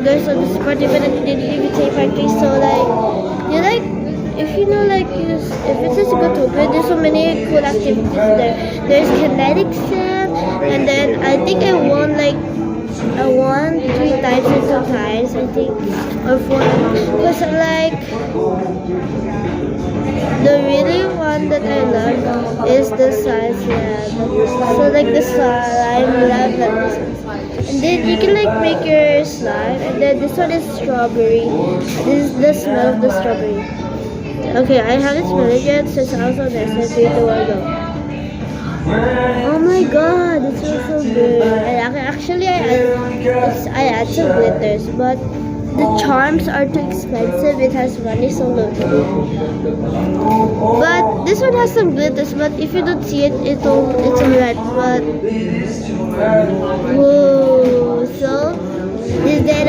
there's a party, but it didn't even say factory. So like, you like, if you know like, if it's just Zootopia, there's so many cool activities there. There's kinetic sand, and then I think I won 3 times or 2 times, I think, or 4. Because like, the really one that I love is the science lab. So like the slime lab, and then you can like make your slime. And then this one is strawberry. This is the smell of the strawberry. Okay, I haven't smelled it yet since I was on there. So 3, 2, 1, go. Oh my god, it smells so good. And actually, I add some glitters, but the charms are too expensive. It has money so low. But this one has some glitters, but if you don't see it, it's alright. But whoa, so is there